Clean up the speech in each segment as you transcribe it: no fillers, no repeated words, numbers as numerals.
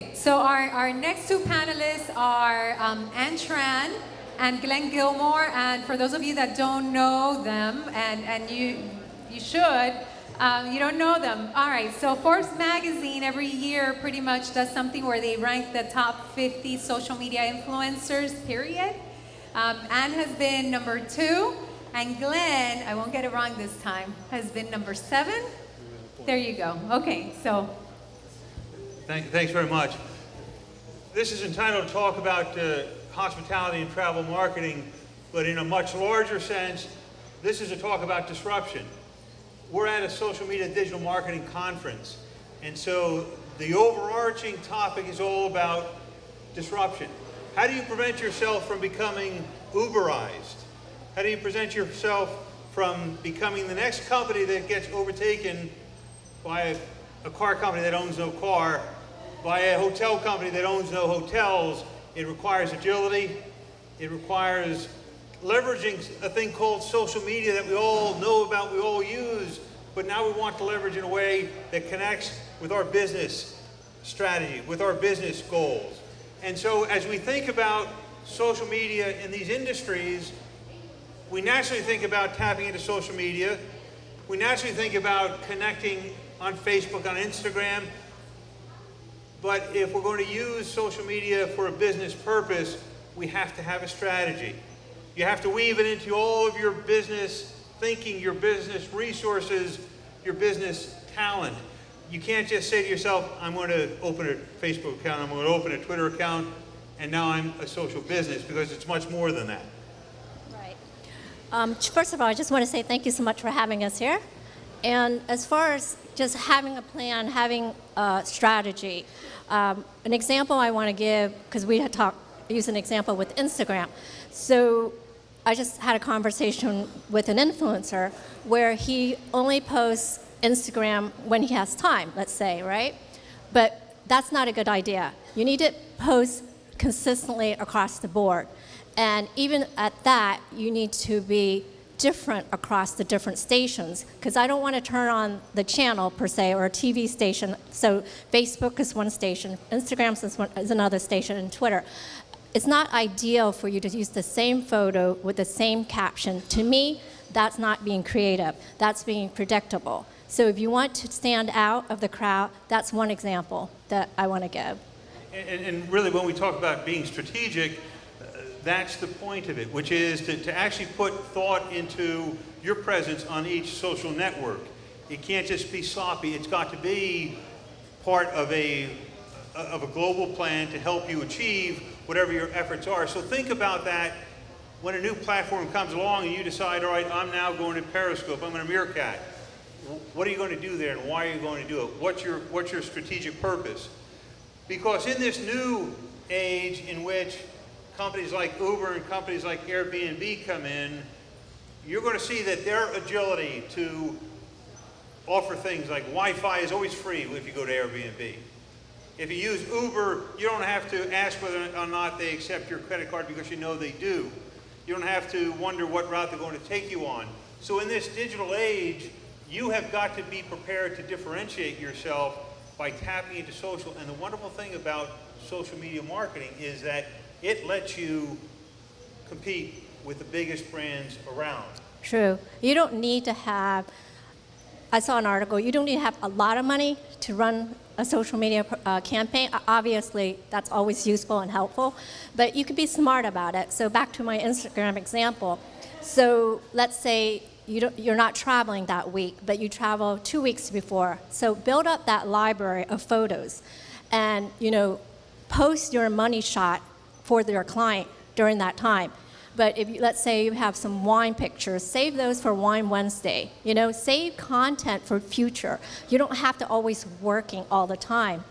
So our next two panelists are Tran and Glen Gilmore. And for those of you that don't know them, and you should, you don't know them. All right, so Forbes magazine every year pretty much does something where they rank the top 50 social media influencers, period. Anne has been number 2, and Glen, I won't get it wrong this time, has been number 7. There you go. Okay, so. Thanks very much. This is entitled Talk About Hospitality and Travel Marketing, but in a much larger sense, this is a talk about disruption. We're at a social media digital marketing conference, and so the overarching topic is all about disruption. How do you prevent yourself from becoming Uberized? How do you prevent yourself from becoming the next company that gets overtaken by a car company that owns no car, by a hotel company that owns no hotels? It requires agility. It requires leveraging a thing called social media that we all know about, we all use, but now we want to leverage in a way that connects with our business strategy, with our business goals. And so as we think about social media in these industries, we naturally think about tapping into social media. We naturally think about connecting on Facebook, on Instagram. But if we're going to use social media for a business purpose, we have to have a strategy. You have to weave it into all of your business thinking, your business resources, your business talent. You can't just say to yourself, I'm going to open a Facebook account, I'm going to open a Twitter account, and now I'm a social business, because it's much more than that. Right. First of all, I just want to say thank you so much for having us here. And as far as just having a plan, having a strategy, an example I want to give, because we had used an example with Instagram. So I just had a conversation with an influencer where he only posts Instagram when he has time, let's say, right? But that's not a good idea. You need to post consistently across the board. And even at that, you need to be different across the different stations, because I don't want to turn on the channel per se, or a TV station. So Facebook is one station, Instagram is another station, and Twitter. It's not ideal for you to use the same photo with the same caption. To me, that's not being creative. That's being predictable. So if you want to stand out of the crowd, that's one example that I want to give. And really, when we talk about being strategic, that's the point of it, which is to actually put thought into your presence on each social network. It can't just be sloppy. It's got to be part of a global plan to help you achieve whatever your efforts are. So think about that when a new platform comes along and you decide, all right, I'm now going to Periscope, I'm going to Meerkat. What are you going to do there, and why are you going to do it? What's your strategic purpose? Because in this new age in which companies like Uber and companies like Airbnb come in, you're going to see that their agility to offer things like Wi-Fi is always free if you go to Airbnb. If you use Uber, you don't have to ask whether or not they accept your credit card, because you know they do. You don't have to wonder what route they're going to take you on. So in this digital age, you have got to be prepared to differentiate yourself by tapping into social. And the wonderful thing about social media marketing is that it lets you compete with the biggest brands around. True. You don't need to have, I saw an article, you don't need to have a lot of money to run a social media campaign. Obviously, that's always useful and helpful, but you could be smart about it. So back to my Instagram example. So let's say you're not traveling that week, but you travel 2 weeks before. So build up that library of photos and, post your money shot for your client during that time. But if let's say you have some wine pictures, save those for Wine Wednesday. Save content for future. You don't have to always working all the time.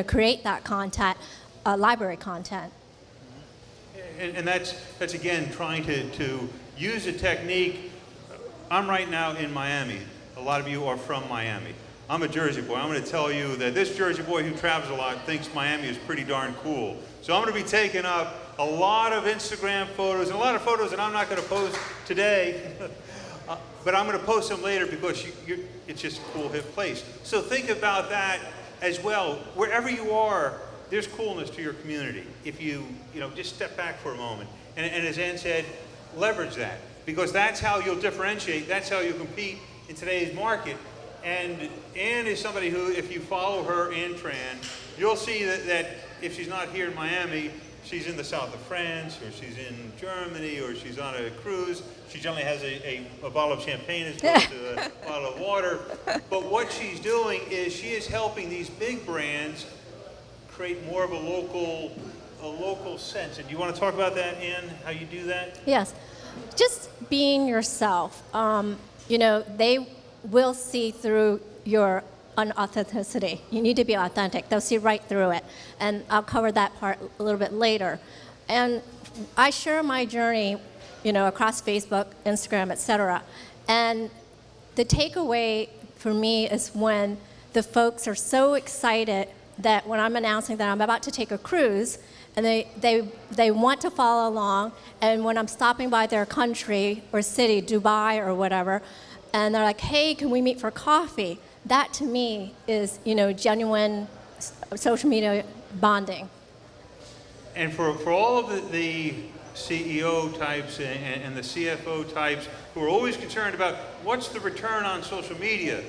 Create that content, library content. And that's again trying to use a technique. I'm right now in Miami. A lot of you are from Miami. I'm a Jersey boy. I'm going to tell you that this Jersey boy who travels a lot thinks Miami is pretty darn cool. So I'm going to be taking up a lot of Instagram photos, and a lot of photos that I'm not going to post today, but I'm going to post them later because it's just a cool, hip place. So think about that as well. Wherever you are, there's coolness to your community if you just step back for a moment. And as Ann said, leverage that, because that's how you'll differentiate, that's how you'll compete in today's market. And Ann is somebody who, if you follow her and Tran, you'll see that if she's not here in Miami, she's in the south of France, or she's in Germany, or she's on a cruise. She generally has a bottle of champagne as opposed to a bottle of water. But what she's doing is she is helping these big brands create more of a local sense. And do you want to talk about that, Ann, how you do that? Yes. Just being yourself. They will see through your unauthenticity. You need to be authentic. They'll see right through it. And I'll cover that part a little bit later. And I share my journey, across Facebook, Instagram, etc. And the takeaway for me is when the folks are so excited that when I'm announcing that I'm about to take a cruise, and they want to follow along, and when I'm stopping by their country or city, Dubai or whatever, and they're like, hey, can we meet for coffee? That to me is, genuine social media bonding. And for all of the CEO types and the CFO types who are always concerned about what's the return on social media,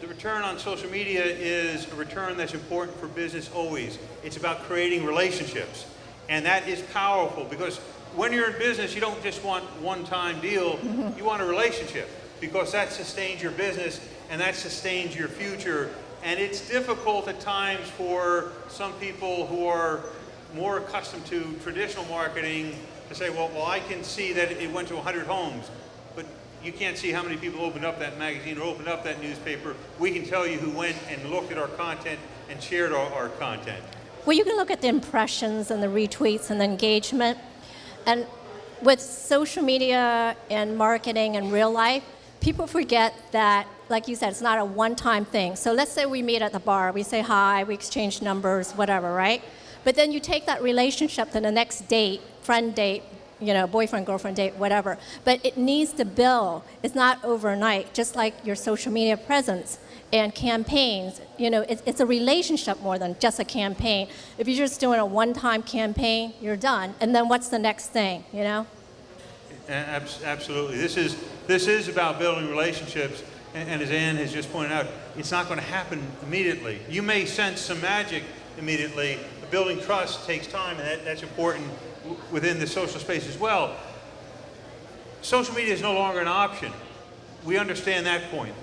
the return on social media is a return that's important for business always. It's about creating relationships. And that is powerful, because when you're in business, you don't just want one-time deal, you want a relationship, because that sustains your business and that sustains your future. And it's difficult at times for some people who are more accustomed to traditional marketing to say, well, I can see that it went to 100 homes, but you can't see how many people opened up that magazine or opened up that newspaper. We can tell you who went and looked at our content and shared our content. Well, you can look at the impressions and the retweets and the engagement. And with social media and marketing and real life, people forget that, like you said, it's not a one-time thing. So let's say we meet at the bar, we say hi, we exchange numbers, whatever, right? But then you take that relationship to the next date, friend date, boyfriend, girlfriend date, whatever. But it needs to build. It's not overnight, just like your social media presence and campaigns. It's a relationship more than just a campaign. If you're just doing a one-time campaign, you're done. And then what's the next thing, Absolutely. This is about building relationships. And as Ann has just pointed out, it's not going to happen immediately. You may sense some magic immediately. But building trust takes time, and that's important within the social space as well. Social media is no longer an option. We understand that point.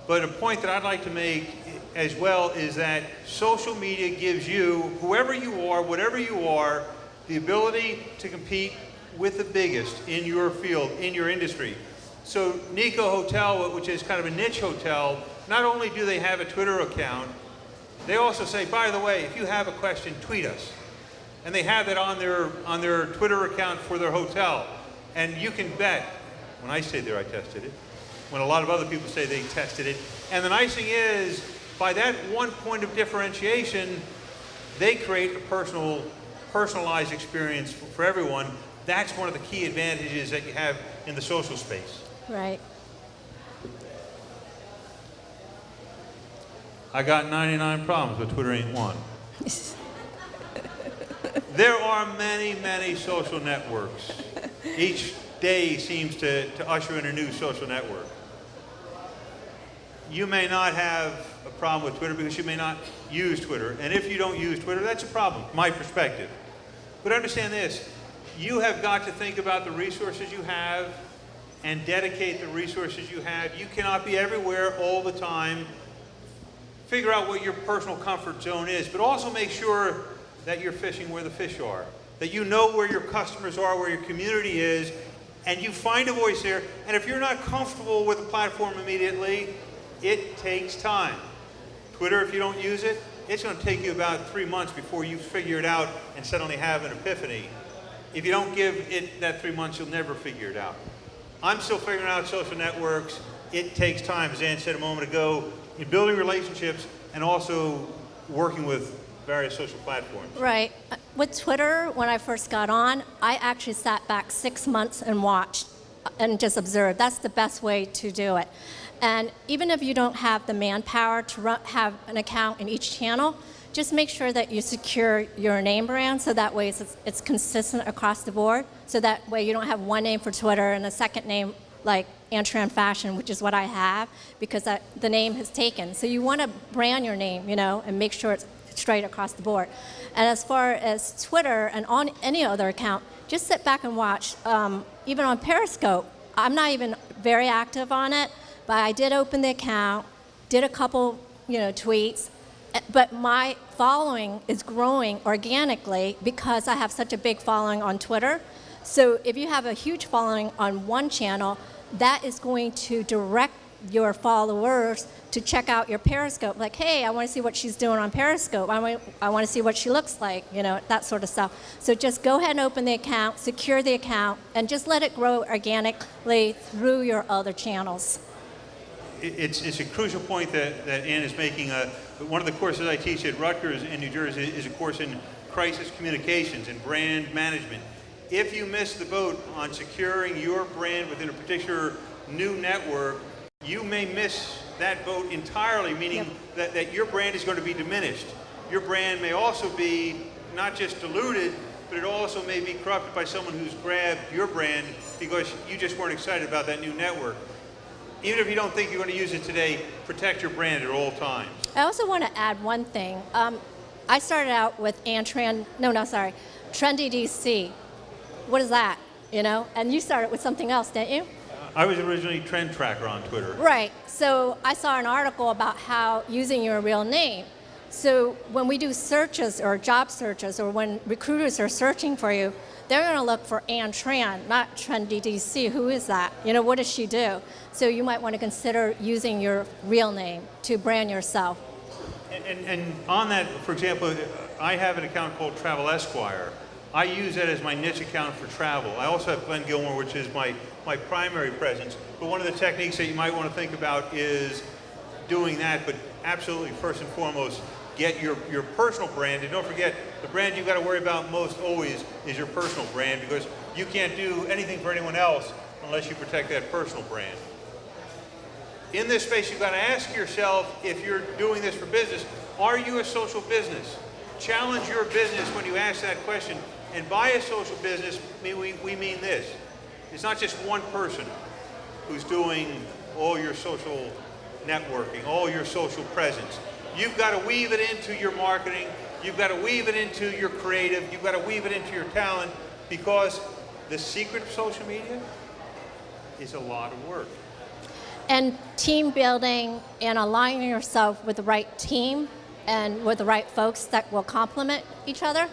But a point that I'd like to make as well is that social media gives you, whoever you are, whatever you are, the ability to compete with the biggest in your field, in your industry. So Nico Hotel, which is kind of a niche hotel, not only do they have a Twitter account, they also say, by the way, if you have a question, tweet us. And they have it on their Twitter account for their hotel. And you can bet, when I stayed there, I tested it. When a lot of other people say they tested it. And the nice thing is, by that one point of differentiation, they create a personalized experience for everyone. That's one of the key advantages that you have in the social space. Right. I got 99 problems, but Twitter ain't one. There are many, many social networks. Each day seems to usher in a new social network. You may not have a problem with Twitter because you may not use Twitter. And if you don't use Twitter, that's a problem, my perspective. But understand this, you have got to think about the resources you have and dedicate the resources you have. You cannot be everywhere all the time. Figure out what your personal comfort zone is, but also make sure that you're fishing where the fish are, that you know where your customers are, where your community is, and you find a voice there. And if you're not comfortable with the platform immediately, it takes time. Twitter, if you don't use it, it's going to take you about 3 months before you figure it out and suddenly have an epiphany. If you don't give it that 3 months, you'll never figure it out. I'm still figuring out social networks. It takes time, as Ann said a moment ago, in building relationships and also working with various social platforms. Right. With Twitter, when I first got on, I actually sat back 6 months and watched and just observed. That's the best way to do it. And even if you don't have the manpower to have an account in each channel, just make sure that you secure your name brand so that way it's consistent across the board. So that way you don't have one name for Twitter and a second name like Tran Fashion, which is what I have, because the name has taken. So you want to brand your name, and make sure it's straight across the board. And as far as Twitter and on any other account, just sit back and watch. Even on Periscope, I'm not even very active on it, but I did open the account, did a couple, tweets, but my following is growing organically because I have such a big following on Twitter. So if you have a huge following on one channel, that is going to direct your followers to check out your Periscope. Like, hey, I want to see what she's doing on Periscope. I want to see what she looks like, that sort of stuff. So just go ahead and open the account, secure the account, and just let it grow organically through your other channels. It's a crucial point that Ann is making. One of the courses I teach at Rutgers in New Jersey is a course in crisis communications and brand management. If you miss the boat on securing your brand within a particular new network, you may miss that boat entirely, meaning that your brand is going to be diminished. Your brand may also be not just diluted, but it also may be corrupted by someone who's grabbed your brand because you just weren't excited about that new network. Even if you don't think you're going to use it today, protect your brand at all times. I also want to add one thing. I started out with Trendy DC. What is that? And you started with something else, didn't you? I was originally Trend Tracker on Twitter. Right. So I saw an article about how using your real name. So when we do searches or job searches or when recruiters are searching for you, they're going to look for Ann Tran, not Trendy DC. Who is that? What does she do? So you might want to consider using your real name to brand yourself. And on that, for example, I have an account called Travel Esquire. I use that as my niche account for travel. I also have Glen Gilmore, which is my primary presence. But one of the techniques that you might want to think about is doing that, but absolutely first and foremost, get your personal brand. And don't forget, the brand you've got to worry about most always is your personal brand, because you can't do anything for anyone else unless you protect that personal brand. In this space, you've got to ask yourself, if you're doing this for business, are you a social business? Challenge your business when you ask that question. And by a social business, we mean this. It's not just one person who's doing all your social networking, all your social presence. You've got to weave it into your marketing. You've got to weave it into your creative. You've got to weave it into your talent, because the secret of social media is a lot of work. And team building and aligning yourself with the right team and with the right folks that will complement each other.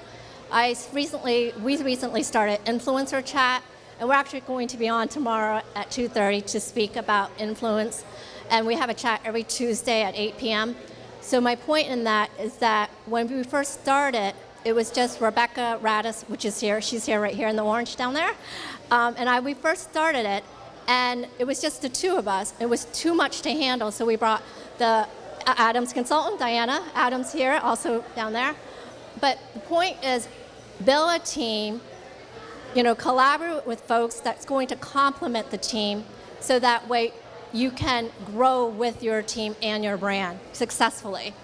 We recently started Influencer Chat, and we're actually going to be on tomorrow at 2:30 to speak about influence. And we have a chat every Tuesday at 8 p.m. So my point in that is that when we first started, it was just Rebecca Radis, which is here. She's here right here in the orange down there. We first started it, and it was just the two of us. It was too much to handle, so we brought the Adams consultant, Diana Adams, here, also down there. But the point is, build a team, collaborate with folks that's going to complement the team, so that way you can grow with your team and your brand successfully.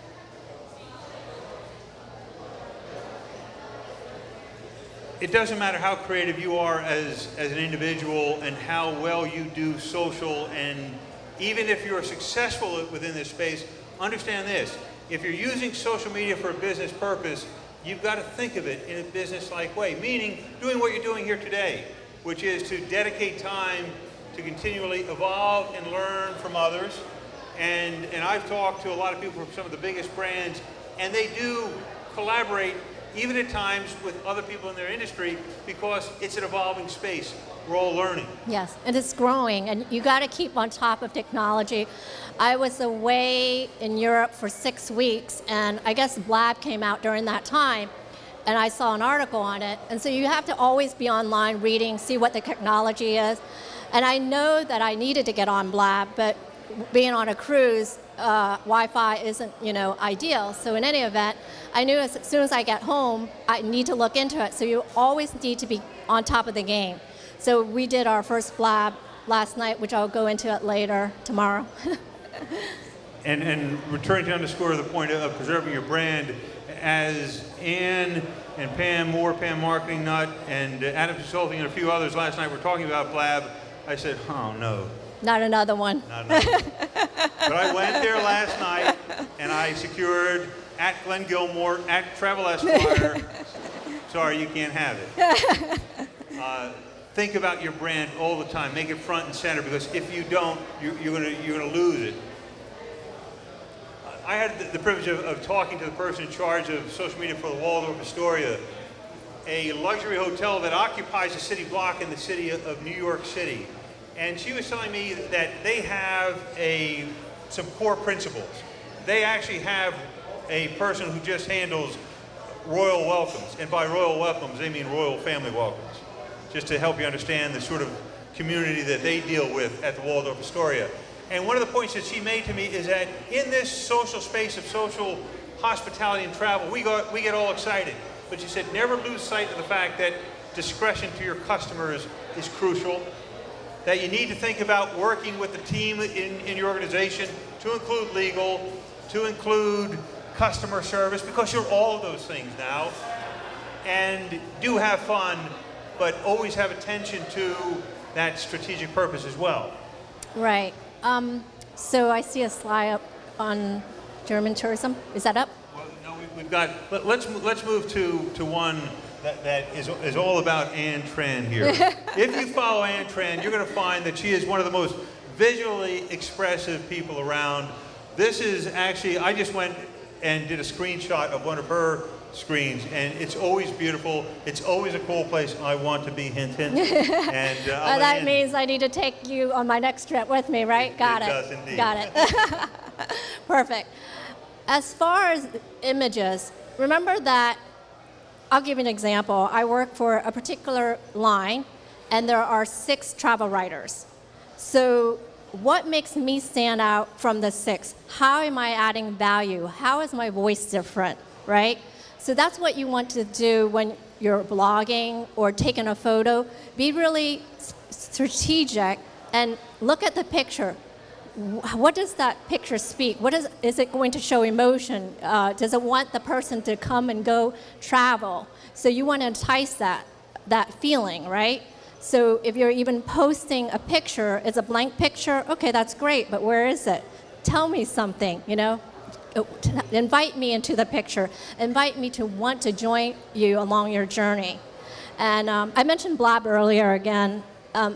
It doesn't matter how creative you are as an individual and how well you do social, and even if you're successful within this space, understand this. If you're using social media for a business purpose, you've got to think of it in a business-like way, meaning doing what you're doing here today, which is to dedicate time to continually evolve and learn from others. And I've talked to a lot of people from some of the biggest brands, and they do collaborate even at times with other people in their industry, because it's an evolving space. We're all learning. Yes, and it's growing, and you got to keep on top of technology. I was away in Europe for 6 weeks, and I guess Blab came out during that time, and I saw an article on it. And so you have to always be online reading, see what the technology is. And I know that I needed to get on Blab, but being on a cruise, Wi-Fi isn't, ideal. So in any event, I knew as soon as I get home, I need to look into it. So you always need to be on top of the game. So we did our first Blab last night, which I'll go into it later tomorrow. And returning to underscore the point of preserving your brand, as Ann and Pam Moore, Pam Marketing Nut, and Adam Consulting and a few others last night were talking about Blab, I said, oh no. Not another one. Not another one. But I went there last night and I secured at Glen Gilmore, at Travel Esquire. Sorry, you can't have it. Think about your brand all the time. Make it front and center, because if you don't, you're gonna lose it. I had the privilege of talking to the person in charge of social media for the Waldorf Astoria, a luxury hotel that occupies a city block in the city of New York City. And she was telling me that they have some core principles. They actually have a person who just handles royal welcomes. And by royal welcomes, they mean royal family welcomes. Just to help you understand the sort of community that they deal with at the Waldorf Astoria. And one of the points that she made to me is that in this social space of social hospitality and travel, we get all excited. But she said, never lose sight of the fact that discretion to your customers is crucial, that you need to think about working with the team in your organization to include legal, to include customer service, because you're all of those things now. And do have fun, but always have attention to that strategic purpose as well. Right. So I see a slide up on German tourism. Is that up? Well, no, we've got. Let's move to one that is all about Ann Tran here. If you follow Ann Tran, you're going to find that she is one of the most visually expressive people around. This is actually, I just went and did a screenshot of one of her screens, and it's always beautiful. It's always a cool place. I want to be, hint, hint. And that means I need to take you on my next trip with me, right? Got it. It does indeed. Got it. Perfect. As far as images, remember that, I'll give you an example. I work for a particular line, and there are 6 travel writers. So what makes me stand out from the 6? How am I adding value? How is my voice different, right? So that's what you want to do when you're blogging or taking a photo. Be really strategic and look at the picture. What does that picture speak? Is it going to show emotion? Does it want the person to come and go travel? So you want to entice that feeling, right? So if you're even posting a picture, it's a blank picture, okay, that's great, but where is it? Tell me something, you know? Invite me into the picture. Invite me to want to join you along your journey. And I mentioned Blab earlier again.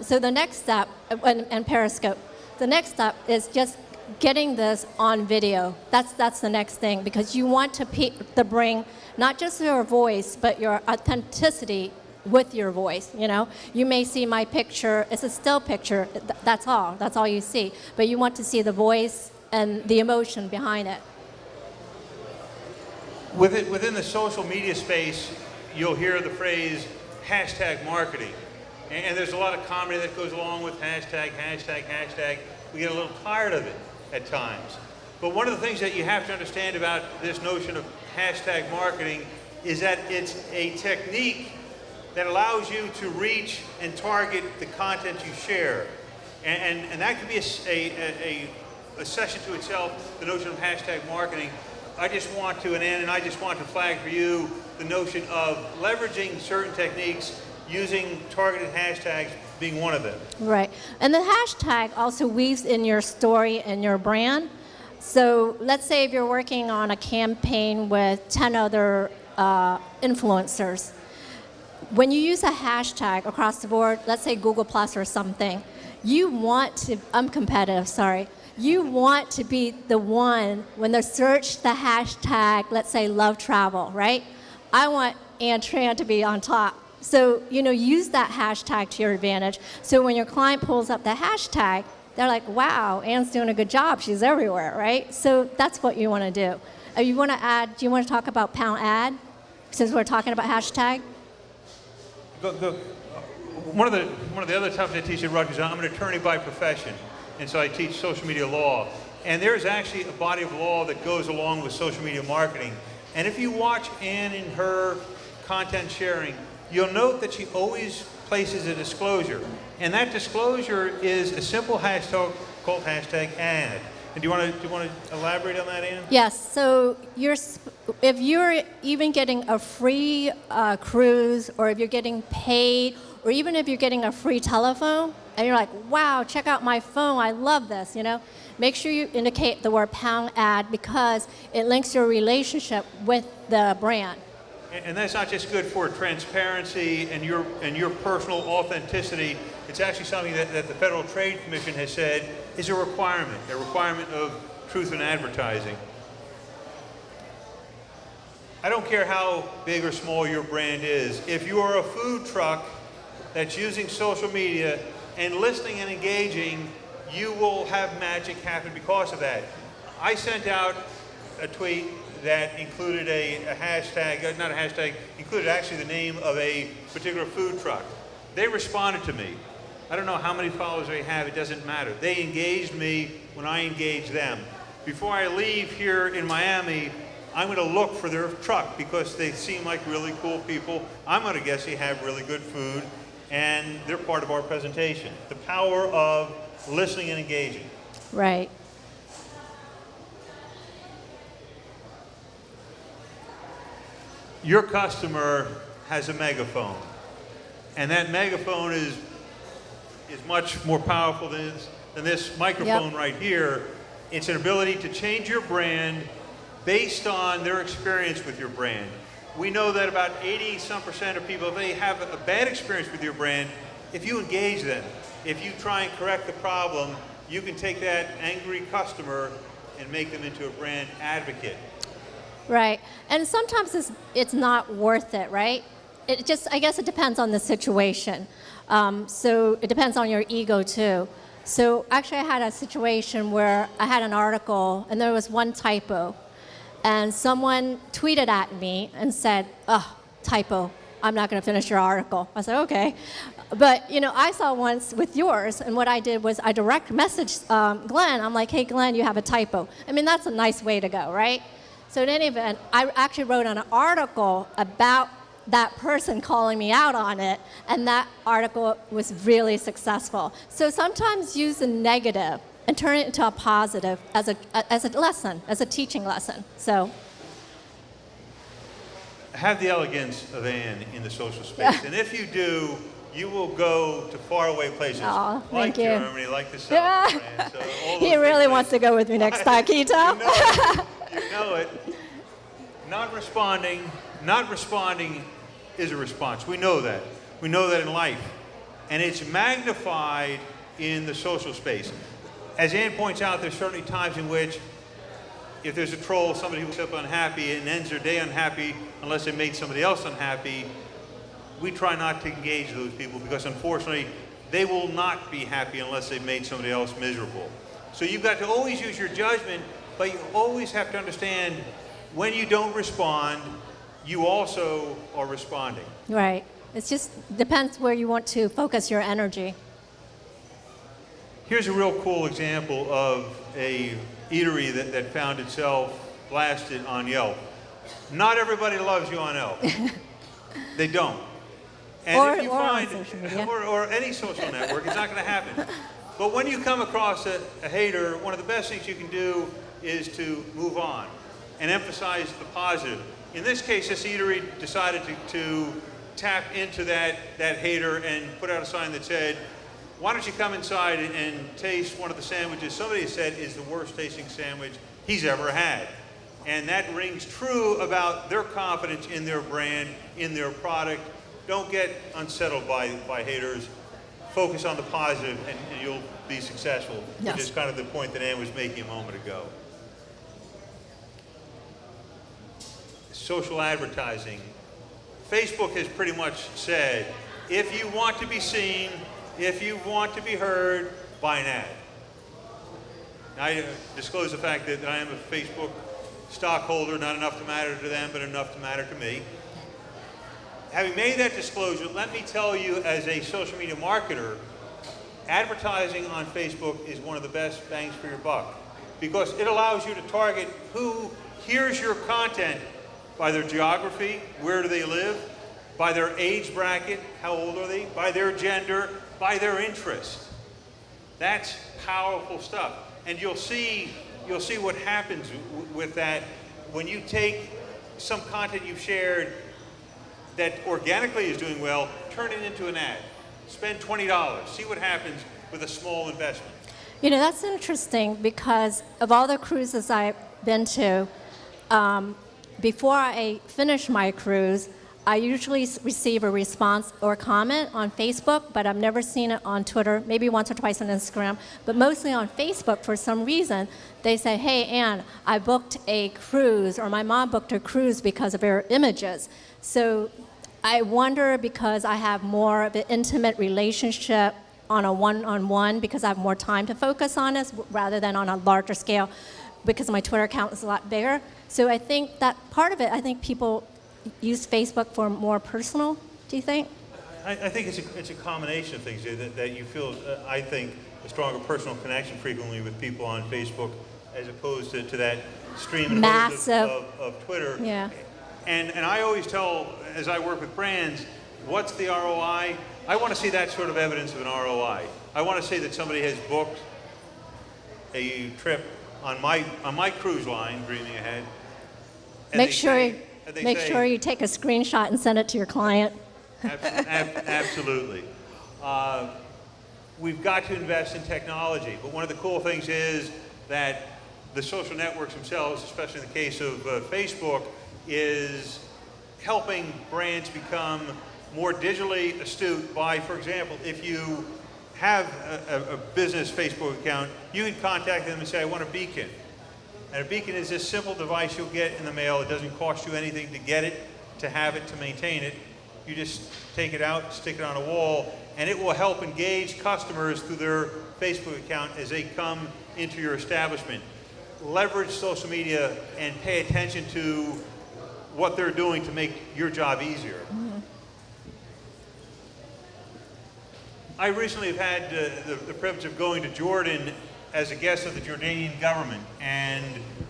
So the next step, and Periscope, the next step is just getting this on video. That's the next thing, because you want to bring not just your voice, but your authenticity with your voice, you know? You may see my picture, it's a still picture, that's all you see. But you want to see the voice and the emotion behind it. Within the social media space, you'll hear the phrase hashtag marketing. And there's a lot of comedy that goes along with hashtag. We get a little tired of it at times. But one of the things that you have to understand about this notion of hashtag marketing is that it's a technique that allows you to reach and target the content you share. And that could be a session to itself, the notion of hashtag marketing. I just want to, and Ann and I just want to flag for you the notion of leveraging certain techniques, using targeted hashtags being one of them. Right. And the hashtag also weaves in your story and your brand. So let's say if you're working on a campaign with 10 other influencers. When you use a hashtag across the board, let's say Google Plus or something, you want to, I'm competitive, sorry. You want to be the one when they search the hashtag, let's say love travel, right? I want Ann Tran to be on top. So, you know, use that hashtag to your advantage. So when your client pulls up the hashtag, they're like, wow, Ann's doing a good job. She's everywhere, right? So that's what you want to do. You want to add, do you want to talk about pound ad, since we're talking about hashtag? One of the other topics I teach at Rutgers, I'm an attorney by profession. And so I teach social media law. And there's actually a body of law that goes along with social media marketing. And if you watch Ann in her content sharing, you'll note that she always places a disclosure. And that disclosure is a simple hashtag called hashtag ad. And do you want to elaborate on that, Ann? Yes. So if you're even getting a free cruise, or if you're getting paid, or even if you're getting a free telephone, and you're like, wow, check out my phone, I love this, make sure you indicate the word pound ad, because it links your relationship with the brand. And that's not just good for transparency and your personal authenticity. It's actually something that the Federal Trade Commission has said is a requirement of truth in advertising. I don't care how big or small your brand is. If you are a food truck that's using social media and listening and engaging, you will have magic happen because of that. I sent out a tweet that included a hashtag, not a hashtag, included actually the name of a particular food truck. They responded to me. I don't know how many followers they have, it doesn't matter. They engaged me when I engaged them. Before I leave here in Miami, I'm going to look for their truck because they seem like really cool people. I'm going to guess they have really good food, and they're part of our presentation. The power of listening and engaging. Right. Your customer has a megaphone, and that megaphone is much more powerful than this microphone right here. It's an ability to change your brand based on their experience with your brand. We know that about 80% of people, if they have a bad experience with your brand, if you engage them, if you try and correct the problem, you can take that angry customer and make them into a brand advocate. Right. And sometimes it's not worth it, right? I guess it depends on the situation. So it depends on your ego too. So actually I had a situation where I had an article and there was one typo. And someone tweeted at me and said, oh, typo, I'm not going to finish your article. I said, okay. But, I saw once with yours, and what I did was I direct messaged Glen. I'm like, hey, Glen, you have a typo. I mean, that's a nice way to go, right? So in any event, I actually wrote an article about that person calling me out on it, and that article was really successful. So sometimes use the negative and turn it into a positive as a lesson, as a teaching lesson. So have the elegance of Ann in the social space. And if you do, you will go to faraway places like Germany, like the South of France. He really wants to go with me next time, can you tell? You know it. Not responding is a response. We know that. We know that in life. And it's magnified in the social space. As Ann points out, there's certainly times in which if there's a troll, somebody who wakes up unhappy and ends their day unhappy unless they made somebody else unhappy, we try not to engage those people because unfortunately they will not be happy unless they've made somebody else miserable. So you've got to always use your judgment, but you always have to understand when you don't respond, you also are responding. Right. It just depends where you want to focus your energy. Here's a real cool example of a eatery that found itself blasted on Yelp. Not everybody loves you on Yelp. They don't. And if you find, on social media. or any social network, it's not going to happen. But when you come across a hater, one of the best things you can do is to move on and emphasize the positive. In this case, this eatery decided to tap into that hater and put out a sign that said, why don't you come inside and taste one of the sandwiches somebody said is the worst tasting sandwich he's ever had. And that rings true about their confidence in their brand, in their product. Don't get unsettled by haters. Focus on the positive and you'll be successful, yes. Which is kind of the point that Ann was making a moment ago. Social advertising. Facebook has pretty much said, if you want to be seen, if you want to be heard, buy an ad. Now, I disclose the fact that I am a Facebook stockholder, not enough to matter to them, but enough to matter to me. Having made that disclosure, let me tell you as a social media marketer, advertising on Facebook is one of the best bangs for your buck because it allows you to target who hears your content by their geography, where do they live, by their age bracket, how old are they, by their gender, by their interest. That's powerful stuff. And you'll see what happens with that when you take some content you've shared that organically is doing well, turn it into an ad. Spend $20. See what happens with a small investment. You know, that's interesting because of all the cruises I've been to, before I finish my cruise, I usually receive a response or comment on Facebook, but I've never seen it on Twitter, maybe once or twice on Instagram, but mostly on Facebook for some reason. They say, hey, Ann, I booked a cruise, or my mom booked a cruise because of her images. So I wonder because I have more of an intimate relationship on a one-on-one because I have more time to focus on this rather than on a larger scale because my Twitter account is a lot bigger. So I think that part of it, I think people use Facebook for more personal, do you think? I think it's a combination of things that you feel, I think, a stronger personal connection frequently with people on Facebook as opposed to that stream and massive of Twitter. Yeah. And I always tell, as I work with brands, what's the ROI? I want to see that sort of evidence of an ROI. I want to say that somebody has booked a trip on my cruise line, Dreaming Ahead. Make sure you take a screenshot and send it to your client. Absolutely. We've got to invest in technology, but one of the cool things is that the social networks themselves, especially in the case of Facebook, is helping brands become more digitally astute by, for example, if you have a business Facebook account, you can contact them and say, I want a beacon. And a beacon is this simple device you'll get in the mail. It doesn't cost you anything to get it, to have it, to maintain it. You just take it out, stick it on a wall, and it will help engage customers through their Facebook account as they come into your establishment. Leverage social media and pay attention to what they're doing to make your job easier. Mm-hmm. I recently have had the privilege of going to Jordan as a guest of the Jordanian government, and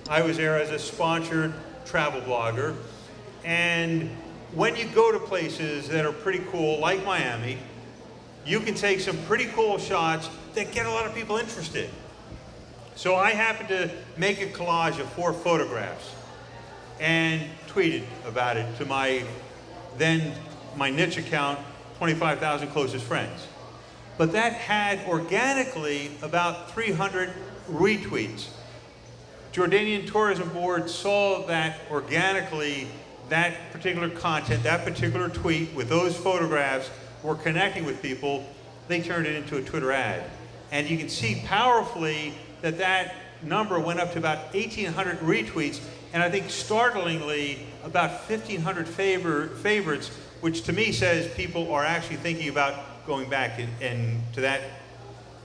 I was there as a sponsored travel blogger. And when you go to places that are pretty cool, like Miami, you can take some pretty cool shots that get a lot of people interested. So I happened to make a collage of 4 photographs and tweeted about it to my niche account, 25,000 closest friends. But that had organically about 300 retweets. Jordanian Tourism Board saw that organically, that particular content, that particular tweet with those photographs were connecting with people. They turned it into a Twitter ad. And you can see powerfully that number went up to about 1,800 retweets, and I think startlingly about 1,500 favorites, which to me says people are actually thinking about going back and to that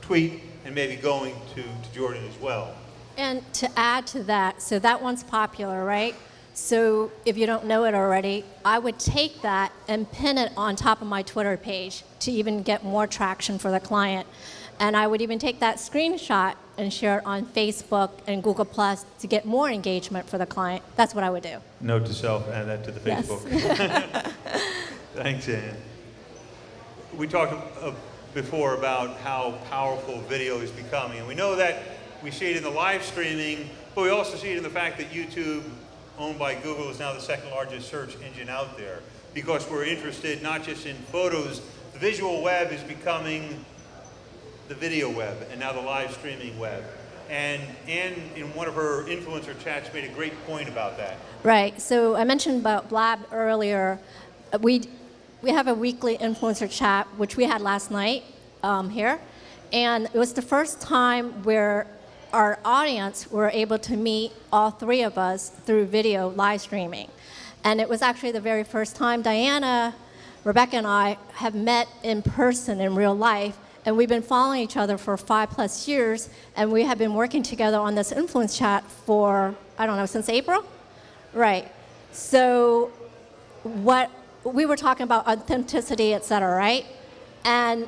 tweet and maybe going to Jordan as well. And to add to that, so that one's popular, right? So if you don't know it already, I would take that and pin it on top of my Twitter page to even get more traction for the client. And I would even take that screenshot and share it on Facebook and Google Plus to get more engagement for the client. That's what I would do. Note to self, add that to the Facebook. Yes. Thanks, Ann. We talked before about how powerful video is becoming. And we know that we see it in the live streaming, but we also see it in the fact that YouTube, owned by Google, is now the second largest search engine out there, because we're interested not just in photos. The visual web is becoming the video web, and now the live streaming web. And Ann, in one of her influencer chats, made a great point about that. Right. So I mentioned about Blab earlier. We have a weekly influencer chat, which we had last night here. And it was the first time where our audience were able to meet all 3 of us through video live streaming. And it was actually the very first time Diana, Rebecca, and I have met in person in real life. And we've been following each other for 5+ years, and we have been working together on this influence chat for, I don't know, since April? Right. So what we were talking about authenticity, et cetera, right? And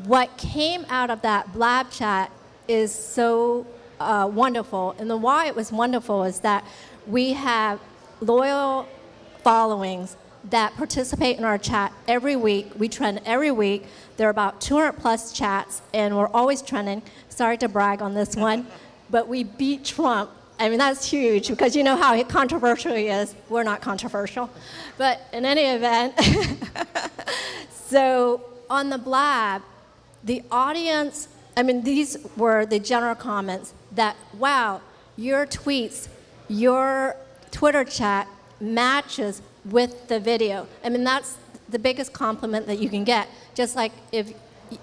what came out of that Blab chat is so wonderful. And the why it was wonderful is that we have loyal followings that participate in our chat every week. We trend every week. There are about 200+ chats, and we're always trending. Sorry to brag on this one. but we beat Trump. I mean, that's huge because you know how controversial he is. We're not controversial. But in any event, so on the blab, the audience, I mean, these were the general comments that, wow, your tweets, your Twitter chat matches with the video. I mean, that's the biggest compliment that you can get. Just like if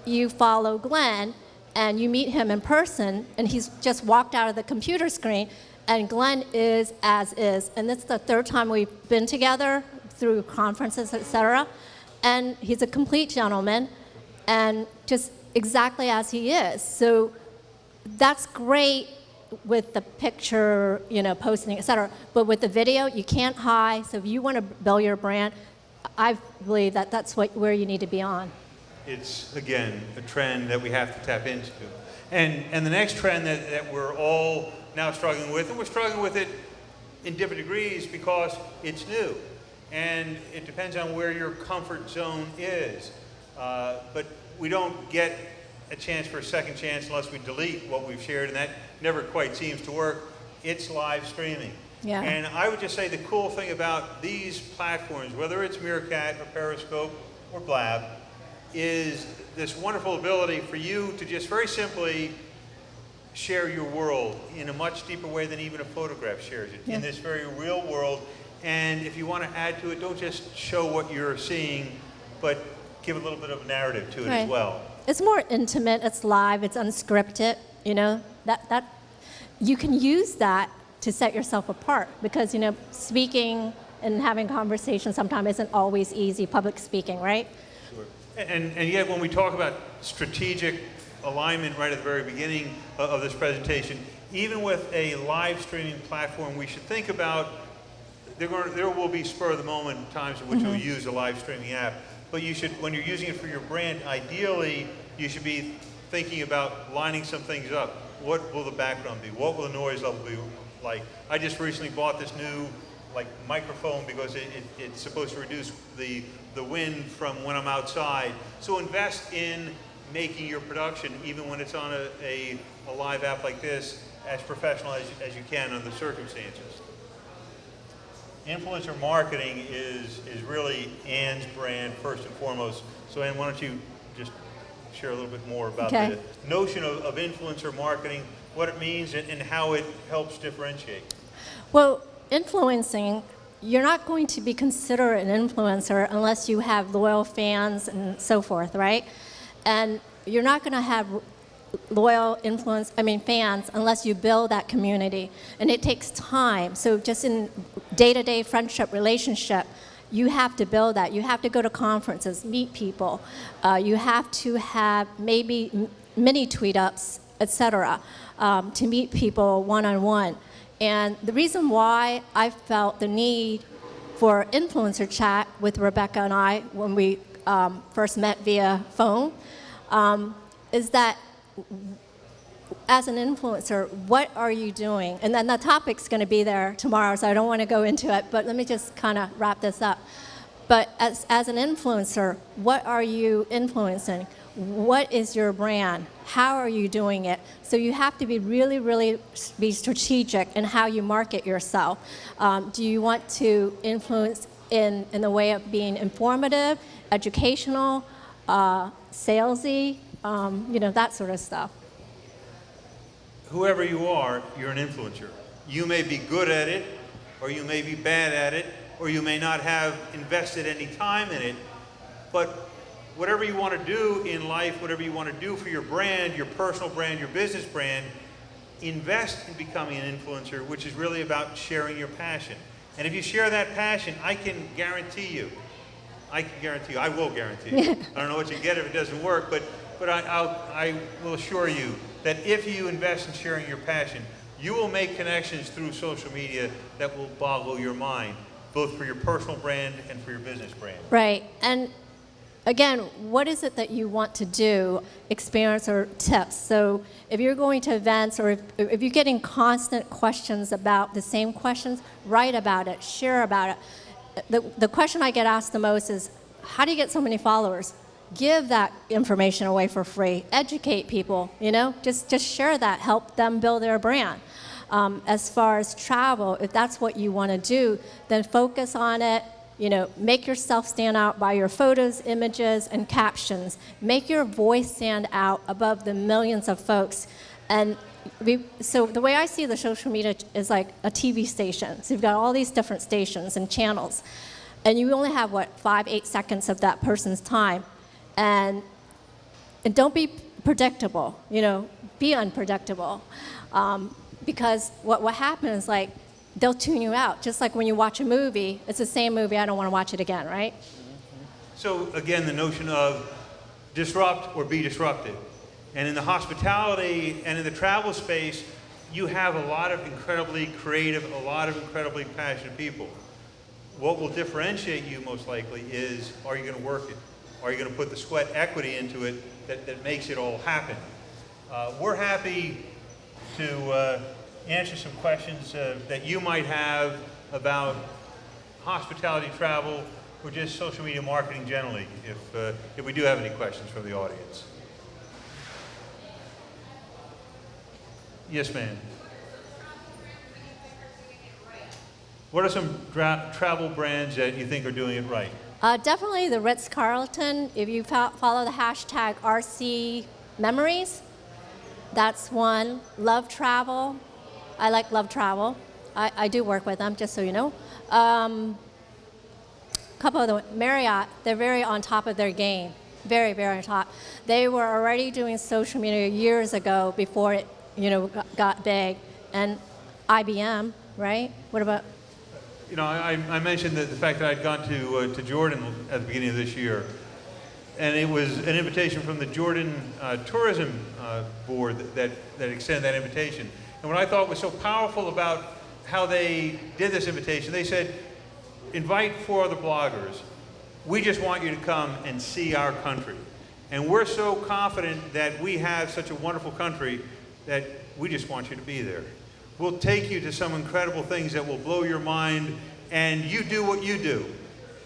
you follow Glen and you meet him in person and he's just walked out of the computer screen and Glen is as is. And this is the third time we've been together through conferences, et cetera. And he's a complete gentleman and just exactly as he is. So that's great with the picture, posting, et cetera. But with the video, you can't hide. So if you want to build your brand, I believe that that's where you need to be on. It's, again, a trend that we have to tap into. And the next trend that we're all now struggling with, and we're struggling with it in different degrees because it's new. And it depends on where your comfort zone is. But we don't get a chance for a second chance unless we delete what we've shared, and that never quite seems to work. It's live streaming. Yeah. And I would just say the cool thing about these platforms, whether it's Meerkat or Periscope or Blab, is this wonderful ability for you to just very simply share your world in a much deeper way than even a photograph shares it, in this very real world. And if you want to add to it, don't just show what you're seeing, but give a little bit of a narrative to it as well. It's more intimate, it's live, it's unscripted, that you can use that to set yourself apart because, speaking and having conversations sometimes isn't always easy, public speaking, right? Sure. And yet when we talk about strategic alignment right at the very beginning of this presentation, even with a live streaming platform, we should think about there will be spur of the moment times in which you'll use a live streaming app. But you should, when you're using it for your brand, ideally, you should be thinking about lining some things up. What will the background be? What will the noise level be like? I just recently bought this new microphone because it's supposed to reduce the wind from when I'm outside. So invest in making your production, even when it's on a live app like this, as professional as you can under the circumstances. Influencer marketing is really Ann's brand first and foremost. So Ann, why don't you just share a little bit more about the notion of influencer marketing, what it means and how it helps differentiate? Well, influencing, you're not going to be considered an influencer unless you have loyal fans and so forth, right? And you're not going to have loyal fans unless you build that community. And it takes time. So just in day-to-day friendship relationship, you have to build that. You have to go to conferences, meet people. You have to have maybe mini tweet-ups, etc., to meet people one-on-one. And the reason why I felt the need for influencer chat with Rebecca and I when we first met via phone is that as an influencer, what are you doing? And then the topic's going to be there tomorrow, so I don't want to go into it, but let me just kind of wrap this up. But as an influencer, what are you influencing? What is your brand? How are you doing it? So you have to be really, really be strategic in how you market yourself. Do you want to influence in the way of being informative, educational, salesy, that sort of stuff? Whoever you are, you're an influencer. You may be good at it, or you may be bad at it, or you may not have invested any time in it, but whatever you want to do in life, whatever you want to do for your brand, your personal brand, your business brand, invest in becoming an influencer, which is really about sharing your passion. And if you share that passion, I guarantee you, I will guarantee you. I don't know what you get if it doesn't work, but I will assure you that if you invest in sharing your passion, you will make connections through social media that will boggle your mind, both for your personal brand and for your business brand. Right. And again, what is it that you want to do, experience or tips? So if you're going to events or if you're getting constant questions about the same questions, write about it, share about it. The question I get asked the most is, how do you get so many followers? give that information away for free, educate people, just share that, help them build their brand. As far as travel, if that's what you want to do, then focus on it. Make yourself stand out by your photos, images, and captions. Make your voice stand out above the millions of folks. And so the way I see the social media is like a TV station. So you've got all these different stations and channels. And you only have, 5-8 seconds of that person's time. And don't be predictable, be unpredictable. Because what happens, they'll tune you out. Just like when you watch a movie, it's the same movie, I don't want to watch it again, right? So again, the notion of disrupt or be disrupted. And in the hospitality and in the travel space, you have a lot of incredibly creative, a lot of incredibly passionate people. What will differentiate you most likely is, are you going to work it? Are you going to put the sweat equity into it that makes it all happen? We're happy to answer some questions that you might have about hospitality travel or just social media marketing generally, if we do have any questions from the audience. Yes, ma'am. What are some travel brands that you think are doing it right? Definitely the Ritz-Carlton. If you follow the hashtag RC Memories, that's one. Love Travel. I like Love Travel. I do work with them, just so you know. A couple of the Marriott, they're very on top of their game. Very, very on top. They were already doing social media years ago before it, got big. And IBM, right? What about? I mentioned the fact that I'd gone to Jordan at the beginning of this year, and it was an invitation from the Jordan Tourism Board that extended that invitation. And what I thought was so powerful about how they did this invitation, they said, invite 4 other bloggers. We just want you to come and see our country. And we're so confident that we have such a wonderful country that we just want you to be there. We'll take you to some incredible things that will blow your mind, and you do what you do.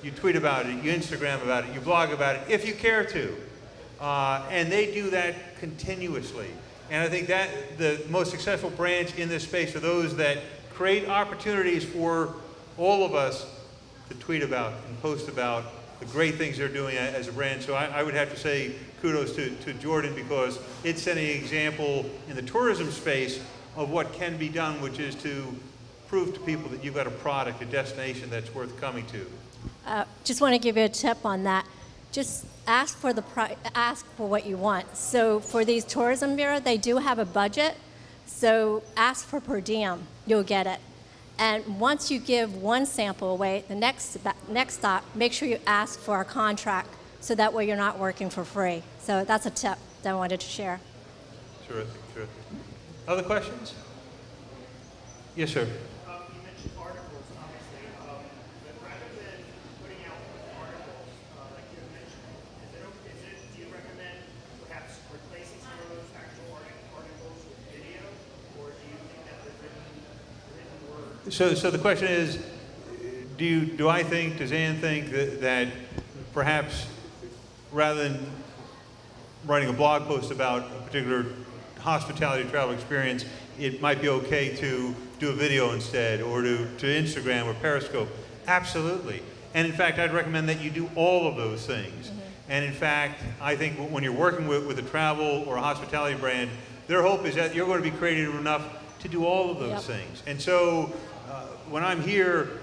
You tweet about it, you Instagram about it, you blog about it, if you care to. And they do that continuously. And I think that the most successful brands in this space are those that create opportunities for all of us to tweet about and post about the great things they're doing as a brand. So I would have to say kudos to Jordan, because it's setting an example in the tourism space of what can be done, which is to prove to people that you've got a product, a destination that's worth coming to. Just want to give you a tip on that. Just ask for what you want. So for these tourism bureaus, they do have a budget. So ask for per diem, you'll get it. And once you give one sample away, the next stop, make sure you ask for a contract, so that way you're not working for free. So that's a tip that I wanted to share. Terrific. Other questions? Yes, sir. You mentioned articles, obviously, but rather than putting out articles, like you mentioned, do you recommend perhaps replacing some of those actual articles with video, or do you think that the written word? So the question is, does Ann think that perhaps rather than writing a blog post about a particular hospitality travel experience, it might be okay to do a video instead, or to Instagram or Periscope? Absolutely. And in fact, I'd recommend that you do all of those things. Mm-hmm. And in fact, I think when you're working with a travel or a hospitality brand, their hope is that you're going to be creative enough to do all of those things. And so when I'm here,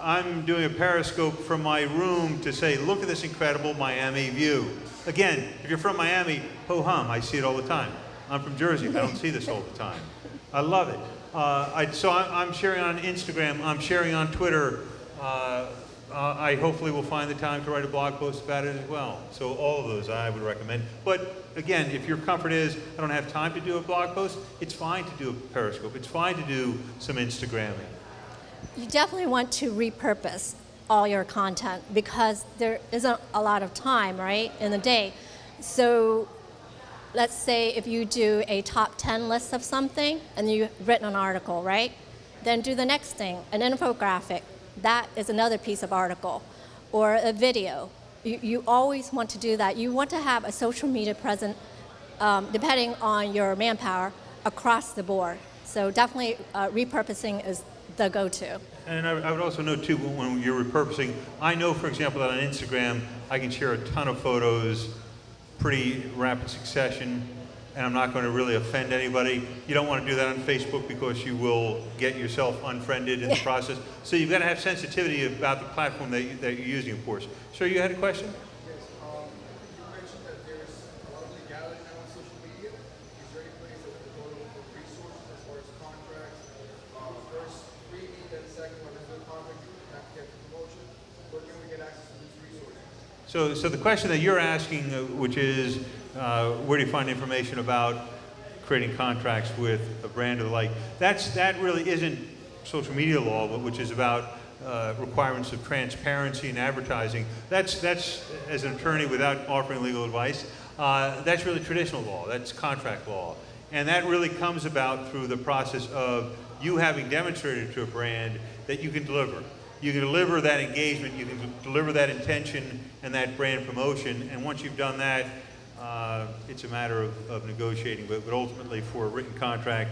I'm doing a Periscope from my room to say, look at this incredible Miami view. Again, if you're from Miami, ho-hum, I see it all the time. I'm from Jersey, I don't see this all the time. I love it. So I'm sharing on Instagram, I'm sharing on Twitter. I hopefully will find the time to write a blog post about it as well. So all of those I would recommend. But again, if your comfort is, I don't have time to do a blog post, it's fine to do a Periscope. It's fine to do some Instagramming. You definitely want to repurpose all your content, because there isn't a lot of time, right, in the day. So let's say if you do a top 10 list of something and you've written an article, right? Then do the next thing, an infographic. That is another piece of article. Or a video. you always want to do that. You want to have a social media presence, depending on your manpower, across the board. So definitely repurposing is the go-to. And I would also note too, when you're repurposing, I know, for example, that on Instagram, I can share a ton of photos, pretty rapid succession, and I'm not going to really offend anybody. You don't want to do that on Facebook because you will get yourself unfriended in the process. So you've got to have sensitivity about the platform that you're using, of course. Sir, you had a question? Yes, you mentioned that there's a lot of legality now on social media. Is there any place that we can go to for resources as far as contracts? First freebie, then second one, there's no contract, you have to get the promotion. Where can we get access to these resources? So the question that you're asking, which is, where do you find information about creating contracts with a brand or the like? That really isn't social media law, but which is about requirements of transparency and advertising. That's as an attorney without offering legal advice, that's really traditional law. That's contract law. And that really comes about through the process of you having demonstrated to a brand that you can deliver. You can deliver that engagement, you can deliver that intention and that brand promotion, and once you've done that, it's a matter of negotiating. But ultimately, for a written contract,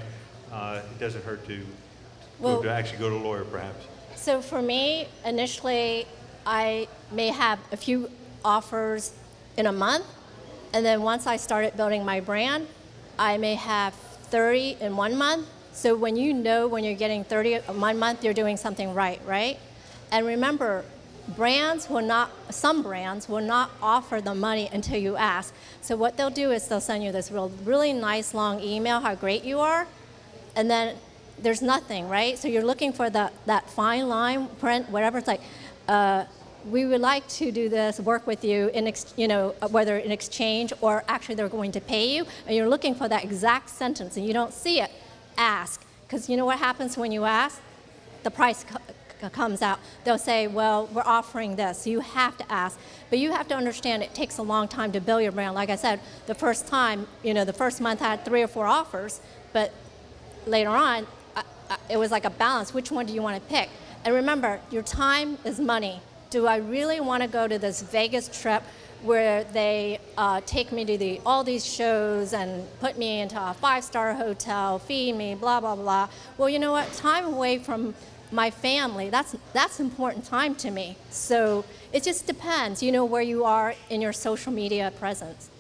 it doesn't hurt to actually go to a lawyer, perhaps. So for me, initially, I may have a few offers in a month, and then once I started building my brand, I may have 30 in 1 month. So when you know when you're getting 30 in 1 month, you're doing something right? And remember, some brands will not offer the money until you ask. So what they'll do is they'll send you this really nice long email, how great you are, and then there's nothing, right? So you're looking for that fine line print, whatever. It's like, we would like to do this, work with you, whether in exchange or actually they're going to pay you, and you're looking for that exact sentence and you don't see it, ask. Because you know what happens when you ask? The price comes out. They'll say, well, we're offering this. You have to ask. But you have to understand it takes a long time to build your brand. Like I said, the first time, the first month I had 3 or 4 offers, but later on, it was like a balance. Which one do you want to pick? And remember, your time is money. Do I really want to go to this Vegas trip where they take me to all these shows and put me into a 5-star hotel, feed me, blah, blah, blah? Well, you know what? Time away from my family, that's important time to me. So it just depends, where you are in your social media presence.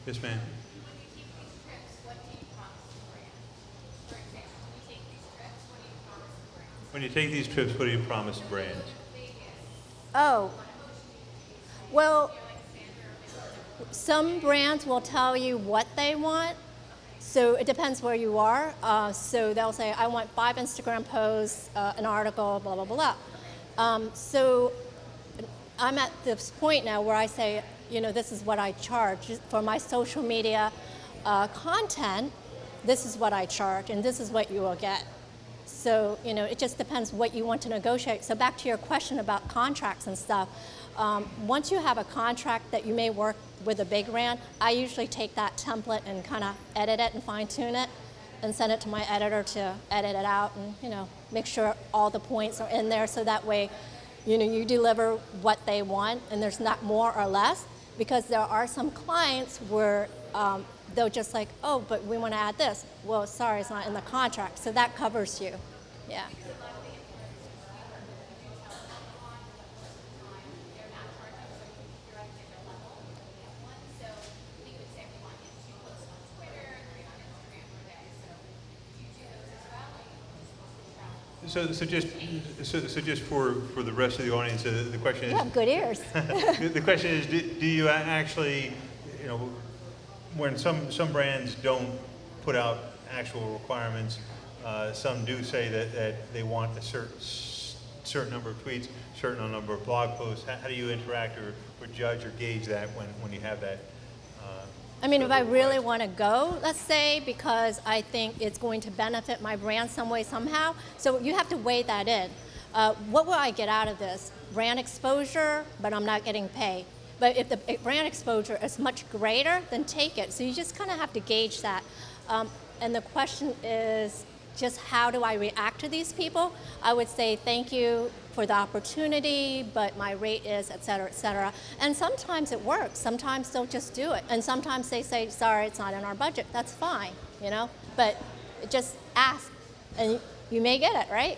Yes, ma'am. When you take these trips, what do you promise brands? Oh, well, some brands will tell you what they want. So it depends where you are. So they'll say, I want 5 Instagram posts, an article, blah, blah, blah. So I'm at this point now where I say, this is what I charge. For my social media content, this is what I charge, and this is what you will get. So, it just depends what you want to negotiate. So back to your question about contracts and stuff. Once you have a contract that you may work with a big brand, I usually take that template and kind of edit it and fine tune it and send it to my editor to edit it out and, make sure all the points are in there so that way, you deliver what they want and there's not more or less, because there are some clients where they'll just like, oh, but we want to add this. Well, sorry, it's not in the contract. So that covers you. Yeah. So just for the rest of the audience, the question is. You have good ears. The question is, do you actually, when some brands don't put out actual requirements, some do say that they want a certain number of tweets, certain number of blog posts. How do you interact or judge or gauge that when you have that? I mean, if I really want to go, let's say, because I think it's going to benefit my brand some way, somehow. So you have to weigh that in. What will I get out of this? Brand exposure, but I'm not getting paid. But if the brand exposure is much greater, then take it. So you just kind of have to gauge that. And the question is, just how do I react to these people, I would say thank you for the opportunity, but my rate is, et cetera, et cetera. And sometimes it works. Sometimes they'll just do it. And sometimes they say, sorry, it's not in our budget. That's fine, you know? But just ask, and you may get it, right?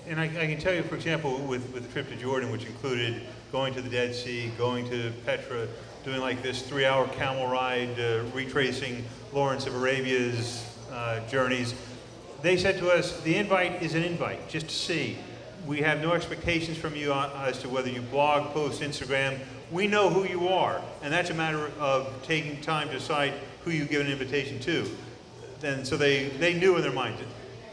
And I can tell you, for example, with the trip to Jordan, which included going to the Dead Sea, going to Petra, doing like this 3-hour camel ride, retracing Lawrence of Arabia's journeys, they said to us, the invite is an invite, just to see. We have no expectations from you as to whether you blog, post, Instagram. We know who you are, and that's a matter of taking time to decide who you give an invitation to. And so they knew in their minds,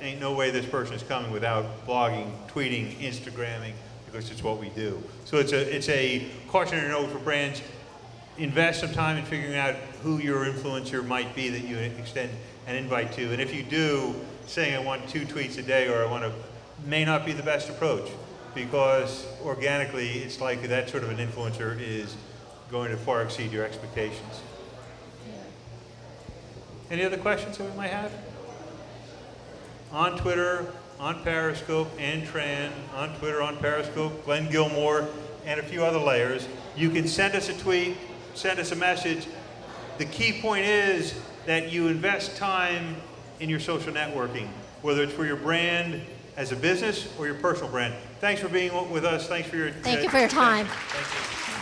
ain't no way this person is coming without blogging, tweeting, Instagramming, because it's what we do. So it's a cautionary note for brands. Invest some time in figuring out who your influencer might be that you extend an invite to. And if you do, saying I want 2 tweets a day or I want to, may not be the best approach, because organically it's likely that sort of an influencer is going to far exceed your expectations. Any other questions that we might have? On Twitter, on Periscope, and Tran, on Twitter, on Periscope, Glen Gilmore, and a few other layers. You can send us a tweet, send us a message. The key point is that you invest time in your social networking, whether it's for your brand as a business or your personal brand. Thanks for being with us. Thanks for your Thank you for your time. Thank you.